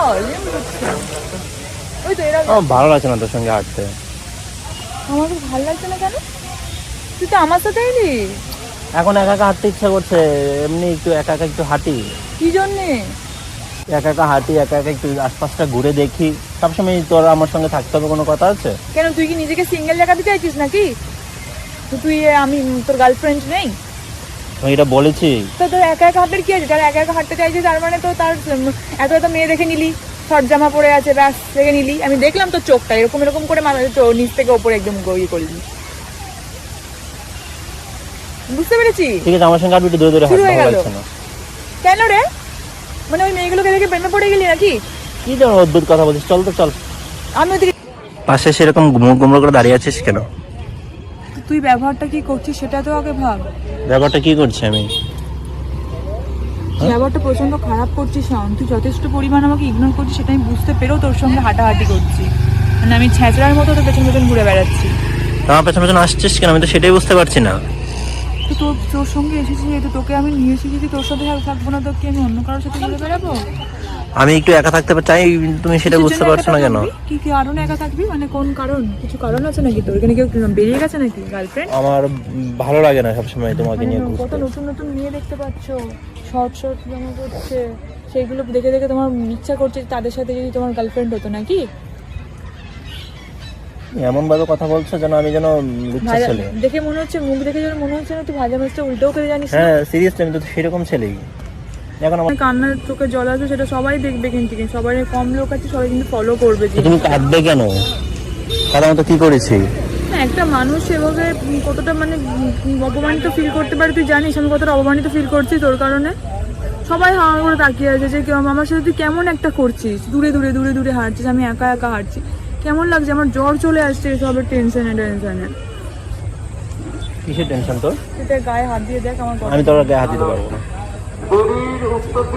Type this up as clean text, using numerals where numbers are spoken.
চল। ওই তো এরা আমার ভালো লাগছে না তোর সঙ্গে হাঁটতে। আমার তো ভালো লাগছে না কেন? তুই তো আমার সাথে এলি। এখন একা একা হাঁটতে ইচ্ছা করছে, এমনি একটু একা একা একটু হাঁটি। কি জন্যে? একা একা হাঁটি, একা একা একটু আশপাশটা ঘুরে দেখি। সবসময় তোর আমার সঙ্গে থাকতে হবে কোনো কথা আছে? কেন তুই কি নিজেকে সিঙ্গেল দেখাতে চাইছিস নাকি? তো তুই আমি তোর গার্লফ্রেন্ড নেই? আমি এটা বলেছি। তো তোর একা একা হাঁটার কি আছে? যারা একা একা হাঁটতে চাইছে তার মানে তো তার এত এত মেয়ে দেখে নিলি, শর্ট জামা পরে আছে, ব্যাস দেখে নিলি। আমি দেখলাম তোর চোখটা এরকম এরকম করে নিচ থেকে ওপরে একদম ইয়ে করলি। বুঝতে পেরেছি। ঠিক আছে, আমার সঙ্গে আর একটু দূরে দূরে শুরু হাঁটতে হয়ে ভালো গেল। লাগছে না। কেন রে? মানে ওই মেয়েগুলোকে দেখে প্রেমে পড়ে গেলি নাকি? কি যেন অদ্ভুত কথা বলছিস, চল তো চল। আমি ওদিকে পাশে সেরকম মুখ গুমড়ো করে দাঁড়িয়ে আছিস কেন? তুই ব্যবহারটা কি করছিস সেটা তো আগে ভাব। ব্যাপারটা কি করছি আমি? ব্যবহারটা প্রচন্ড খারাপ করছিস শাওন। তুই যথেষ্ট পরিমাণ আমাকে ইগনোর করছিস, সেটা আমি বুঝতে পেরেও তোর সঙ্গে হাঁটাহাঁটি করছি। মানে আমি ছ্যাঁচড়ার মতো তোর পেছন পেছন ঘুরে বেড়াচ্ছি। আমার পেছন পেছন আসছিস কেন? আমি তো সেটাই বুঝতে পারছি না। তো তোর সঙ্গে এসেছি, যেহেতু তোকে আমি নিয়ে এসেছি, তোর সাথে থাকবো না তো কি আমি অন্য কারোর সাথে ঘুরে বেড়াবো? আমি একটু একা থাকতে চাই, তুমি সেটা বুঝতে পারছো না কেন? কি কি কারণে একা থাকবি? মানে কোন কারণ? কিছু কারণ আছে নাকি তোর? এখানে কেউ বেরিয়ে গেছে নাকি গার্লফ্রেন্ড? আমার ভালো লাগে না সবসময় তোমাকে নিয়ে কত ঘুরতে। নতুন নতুন মেয়ে দেখতে পাচ্ছ, শর্ট শর্ট জামা পরছে, সেইগুলো দেখে দেখে তোমার ইচ্ছা করছে তাদের সাথে যদি তোমার গার্লফ্রেন্ড হতো নাকি? এমন ভাবে কথা বলছো যেন আমি যেন লুচ্ছা ছেলে। দেখে মনে হচ্ছে, মুখ দেখে যেন মনে হচ্ছে না তুই ভাজা মাছটা উল্টেও করে জানিস না। হ্যাঁ সিরিয়াসলি, আমি তো সেরকম ছেলেই। এখন আমার কান্নার চোখে জল আসবে, সেটা সবাই দেখবে কিন্তু। সবাই কম লোক আছে, সবাই কিন্তু ফলো করবে। তুমি কাঁদবে কেন? কারণ তো কি করেছি? একটা মানুষ এভাবে কতটা মানে অপমানিত ফিল করতে পারে তুই জানিস? আমি কতটা অপমানিত ফিল করছি তোর কারণে। সবাই হাওয়া করে তাকিয়ে আছে যে আমার সাথে তুই কেমন একটা করছিস, দূরে দূরে দূরে দূরে হাঁটছিস, আমি একা একা হাঁটছি। কেমন লাগছে? আমার জ্বর চলে আসছে এসবের টেনশনে। কিসের টেনশন তোর? তুই গায়ে হাত দিয়ে দেখ আমার। আমি তোর গায়ে হাত দিতে পারবো না।